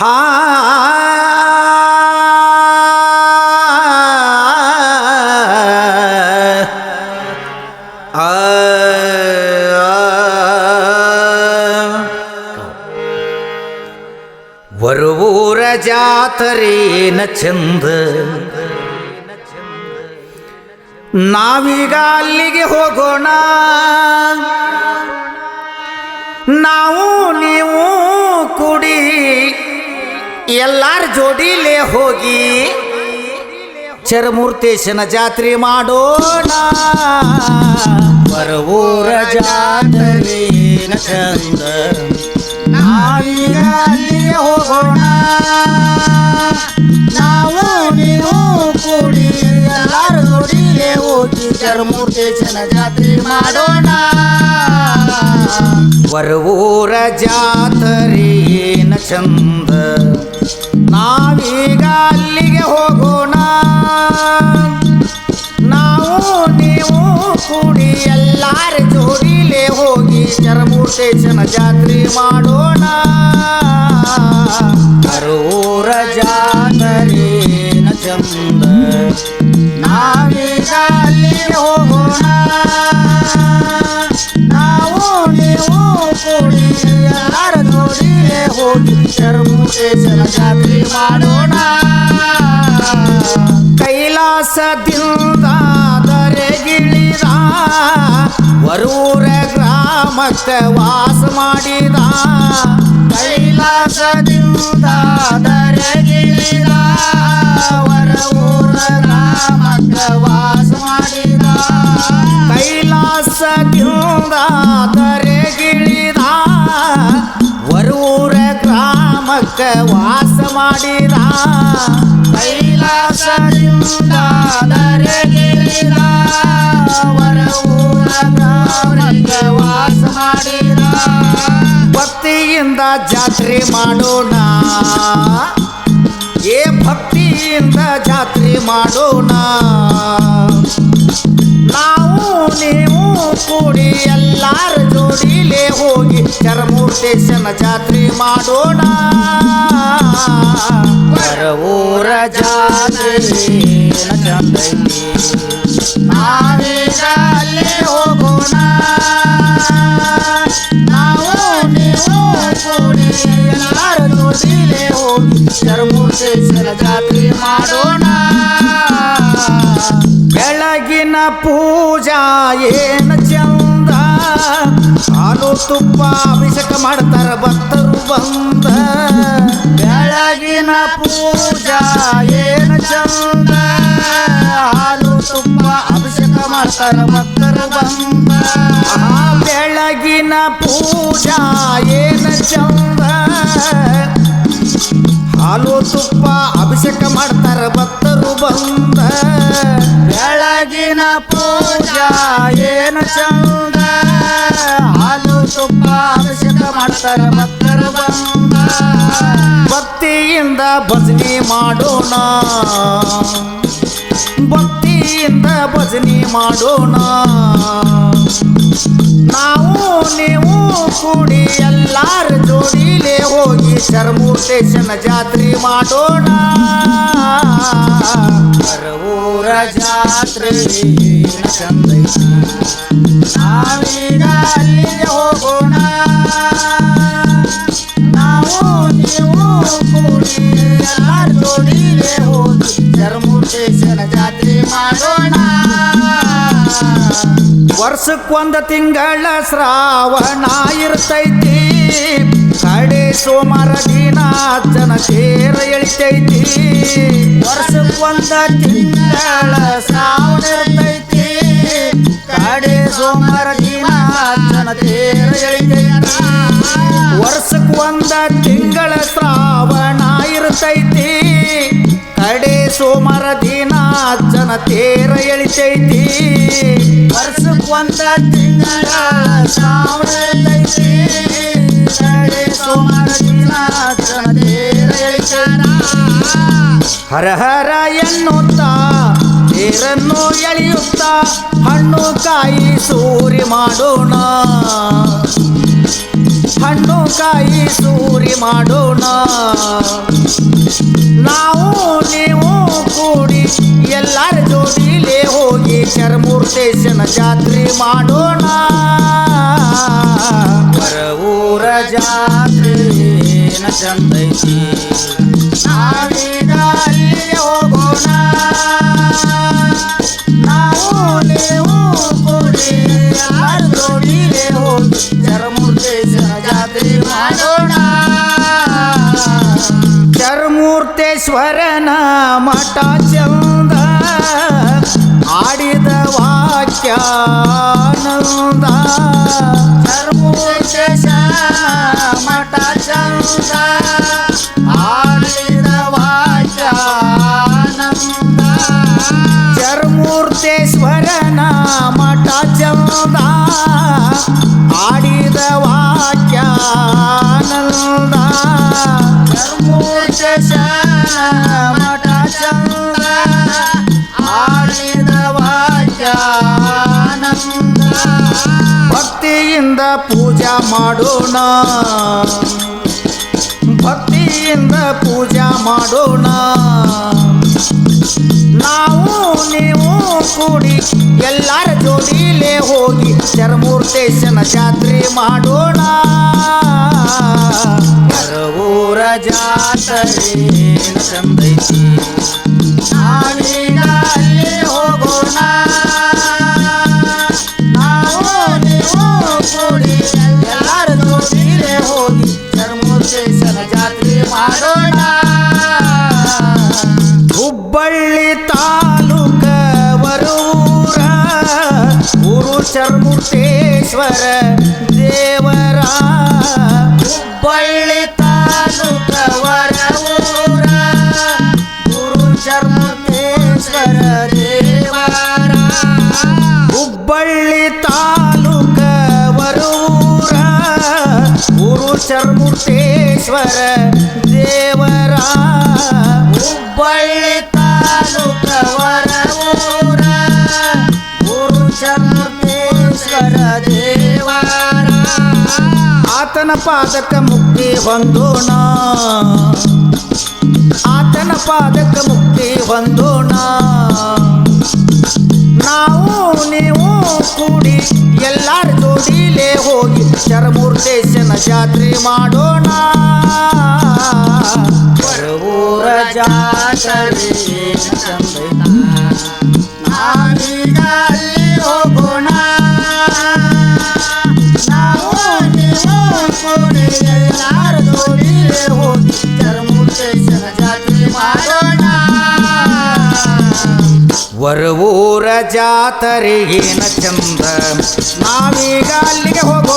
ಹಾ ಬರುವೂರ ಜಾತರೇನ ಚಂದ, ನಾವೀಗ ಅಲ್ಲಿಗೆ ಹೋಗೋಣ. ನಾವು ನೀವು ಕೂಡಿ ಎಲ್ಲಾರ ಜೋಡಿಲೇ ಹೋಗಿ ಚರಮೂರ್ತೇಶನ ಜಾತ್ರೆ ಮಾಡೋಣ. ಬರುವೂರ ಜಾತರೇನ ಚಂದ, ನಾವೀಗ ಅಲ್ಲಿಗೆ ಹೋಗೋಣ. ನಾವು ನೀವು ಕೂಡಿ ಎಲ್ಲಾರ ಜೋಡಿಲೇ ಹೋಗಿ ಚರಮೂರ್ತೇಶನ ಜಾತ್ರೆ ಮಾಡೋಣ. ಬರುವೂರ ಜಾತರೇನ ಚಂದ, ನಾವೀಗ ಅಲ್ಲಿಗೆ ಹೋಗೋಣ. ನಾವು ನೀವು ಕೂಡಿ ಎಲ್ಲಾರ ಜೋಡಿಲೇ ಹೋಗಿ ಚರಮೂರ್ತೇಶನ ಜಾತ್ರೆ ಮಾಡೋಣ. ಬರುವೂರ ಜಾತರೇನ ಚಂದ, ನಾವೀಗ ಅಲ್ಲಿಗೆ ಹೋಗೋಣ. ನಾವು ನೀವು ಕೂಡಿ ಎಲ್ಲಾರ ಜೋಡಿಲೇ ಹೋಗಿ ಚರಮೂರ್ತೇಶನ ಜಾತ್ರೆ ಮಾಡೋಣ. ಕೈಲಾಸದಿಂದ ದರೆಗಿಳಿದ ವರೂರ ಗ್ರಾಮಕ್ಕೆ ವಾಸ ಮಾಡಿದ. ಕೈಲಾಸದಿಂದ ದರೆಗಿಳಿದ ವರೂರ ಗ್ರಾಮಕ್ಕೆ ವಾಸ ಮಾಡಿದ. ಕೈಲಾಸದಿಂದ ದರೆಗಿಳಿದ ವರೂರ ಗ್ರಾಮಕ್ಕೆ ವಾಸ ಮಾಡಿದ. ಕೈಲಾಸದಿಂದ ದರೆಗಿಳಿದ ವರೂರ ಗ್ರಾಮಕ್ಕೆ ವಾಸ ಮಾಡಿದ. ಭಕ್ತಿಯಿಂದ ಜಾತ್ರೆ ಮಾಡೋಣ, ಏ ಭಕ್ತಿಯಿಂದ ಜಾತ್ರೆ ಮಾಡೋಣ. ನಾವು ನೀವು ಕೂಡಿ ಎಲ್ಲಾರ ಜೋಡಿಲೇ ಹೋಗಿ ಚರಮೂರ್ತೇಶನ ಜಾತ್ರೆ ಮಾಡೋಣ. ಬರುವೂರ ಜಾತರೇನ ಚಂದೈತಿ, ನಾವೀಗ ಅಲ್ಲೇ ಹೋಗೋಣ. ನಾವು ನೀವು ಕೂಡಿ ಎಲ್ಲಾರ ಜೋಡಿಲೇ ಹೋಗಿ ಚರಮೂರ್ತೇಶನ ಜಾತ್ರೆ ಮಾಡೋಣ. ಬೆಳಗಿನ ಪೂಜಾ ಏನ ಚಂದ, ಹಾಲು ತುಪ್ಪ ಅಭಿಷೇಕ ಮಾಡ್ತಾರ ಭಕ್ತರು ಬಂದ. ಬೆಳಗಿನ ಪೂಜಾ ಏನ ಚಂದ, ಹಾಲು ತುಪ್ಪ ಅಭಿಷೇಕ ಮಾಡ್ತಾರ ಭಕ್ತರು ಬಂದ. ಬೆಳಗಿನ ಪೂಜಾ ಏನ ಚಂದ, ಹಾಲು ತುಪ್ಪ ಅಭಿಷೇಕ ಮಾಡ್ತಾರ ಭಕ್ತರು ಬಂದ. ಬೆಳಗಿನ ಪೂಜಾ ಏನ ಚಂದ, ಹಾಲು ತುಪ್ಪ ಅಭಿಷೇಕ ಮಾಡ್ತಾರ ಭಕ್ತರು ಬಂದ. ಭಕ್ತಿಯಿಂದ ಭಜನೆ ಮಾಡೋಣ, ಭಕ್ತಿಯಿಂದ ಭಜನೆ ಮಾಡೋಣ. ನಾವು ನೀವು ಕೂಡಿ ಎಲ್ಲಾರ ಜೋಡಿಲೇ ಹೋಗಿ ಚರಮೂರ್ತೇಶನ ಜಾತ್ರೆ ಮಾಡೋಣ. ಬರುವೂರ ಜಾತ್ರೇನ ಚಂದೈತಿ, ನಾವೀಗ ಅಲ್ಲಿಗೆ ಹೋಗೋಣ. ನಾವು ನೀವು ಕೂಡಿ ಎಲ್ಲಾರ ಜೋಡಿಲೇ ಹೋಗಿ ಚರಮೂರ್ತೇಶನ ಜಾತ್ರೆ ಮಾಡೋಣ. ವರ್ಷಕ್ಕೊಂದು ತಿಂಗಳ ಶ್ರಾವಣ ಇರ್ತೈತಿ, ಕಡೆ ಸೋಮವಾರ ದಿನ ಜನ ತೇರ ಎಳಿತೈತಿ. ವರ್ಷಕ್ಕೊಂದು ತಿಂಗಳ ಶ್ರಾವಣ ಇರ್ತೈತಿ, ಕಡೆ ಸೋಮವಾರ ದಿನ ಜನ ತೇರ ಎಳಿತೈತಿ. ವರ್ಷಕ್ಕೊಂದು ತಿಂಗಳ ಶ್ರಾವಣ ಇರ್ತೈತಿ, ಕಡೆ ಸೋಮವಾರ ದಿನ ಜನ ತೇರ ಎಳಿತೈತಿ. ವರ್ಷಕ್ಕೊಂದು ತಿಂಗಳ ಶ್ರಾವಣ ಇರ್ತೈತಿ, ಕಡೆ ಸೋಮವಾರ ದಿನ ಜನ ತೇರ ಎಳಿತೈತಿ. ಹರ ಹರ ಎನ್ನುತ್ತಾ ತೇರನ್ನು ಎಳೆಯುತ್ತಾ ಹಣ್ಣು ಕಾಯಿ ಸೂರಿ ಮಾಡೋಣ. ಹಣ್ಣು ಕಾಯಿ ಸೂರಿ ಮಾಡೋಣ ನಾವು ನೀವು ಕೂಡಿ ಎಲ್ಲರ ಜೋಡಿಲೇ ಹೋಗಿ ಚರಮೂರ್ತೇಶನ ಜಾತ್ರೆ ಮಾಡೋಣ ಹೊರ ಊರ ಜಾತ್ರೆ ಚಂದೈತಿ ನಾವೀಗ ಅಲ್ಲಿಗೆ ಹೋಗೋಣ ನಾವು ನೀವು ಕೂಡಿ ಎಲ್ಲರ ಜೋಡಿಲೇ ಹೋಗಿ ಚರಮೂರ್ತೇಶನ ಜಾತ್ರೆ ಮಾಡೋಣ ಚರಮೂರ್ತೇಶ್ವರನ ಮಠ ಚಂದ ಆಡಿದ ವಾಕ್ಯಾನಂದ ಚರಮೂರ್ತೇಶ ಮಠ ಚಂದ ಆಡಿದ ವಾಕ್ಯಾನಂದ ಚರಮೂರ್ತೇಶ್ವರನ ಮಠ ಚಂದ ಆಡಿದ ವಾಕ್ಯಾನಂದ ಚರಮೂರ್ತೇಶ ಮಠ ಚಂದ ಆಡಿದ ವಾಕ್ಯಾನಂದ ಭಕ್ತಿಯಿಂದ ಪೂಜಾ ಮಾಡೋಣ ಭಕ್ತಿಯಿಂದ ಪೂಜಾ ಮಾಡೋಣ ನಾವು ನೀವು ಕೂಡಿ ಎಲ್ಲರ ಜೋಡಿಲೇ ಹೋಗಿ ಚರಮೂರ್ತೇಶನ ಜಾತ್ರೆ ಮಾಡೋಣ ಊರ ಜಾತ್ರೆ ಚಂದೈತಿ ನಾವೀಗ ಅಲ್ಲಿ ಹೋಗೋಣ ನಾವು ನೀವು ಕೂಡಿ ಎಲ್ಲರ ಜೋಡಿಲೇ ಹೋಗಿ ಚರಮೂರ್ತೇಶನ ಜಾತ್ರೆ ಮಾಡೋಣ ಹುಬ್ಬಳ್ಳಿ ತಾಲೂಕ ವರೂರ ಊರು ಚರಮೂರ್ತೇಶ್ವರ ದೇವರ ಹುಬ್ಬಳ್ಳಿ ತಾಲೂಕ ವರೂರ ಊರು ಚರಮೂರ್ತೇಶ್ವರ ದೇವರ ಹುಬ್ಬಳ್ಳಿ ತಾಲೂಕ ವರೂರ ಊರು ಚರಮೂರ್ತೇಶ್ವರ ದೇವರ ಹುಬ್ಬಳ್ಳಿ ತಾಲೂಕ ವರೂರ ಊರು ಚರಮೂರ್ತೇಶ್ವರ ದೇವರ ಆತನ ಪಾದಕ ಮುಕ್ತಿ ಹೊಂದೋಣ ಆತನ ಪಾದಕ ಮುಕ್ತಿ ಹೊಂದೋಣ ನಾವು ನೀವು ಕೂಡಿ ಎಲ್ಲರ ಜೋಡಿಲೇ ಹೋಗಿ ಚರಮೂರ್ತೇಶನ ಜಾತ್ರೆ ಮಾಡೋಣ ಹೊರ ಊರ ಜಾತ್ರೆ ನಾವೀಗ ಅಲ್ಲಿ ಹೋಗೋಣ ನಾವು ನೀವು ಕೂಡಿ ಎಲ್ಲರ ಜೋಡಿಲೇ ಹೋಗಿ ಚರಮೂರ್ತೇಶನ ಜಾತ್ರೆ ಮಾಡೋಣ ಹೊರ ಊರ ಜಾತ್ರೆ ಏನ ಚಂದ ನಾವೀಗ ಅಲ್ಲಿಗೆ ಹೋಗೋಣ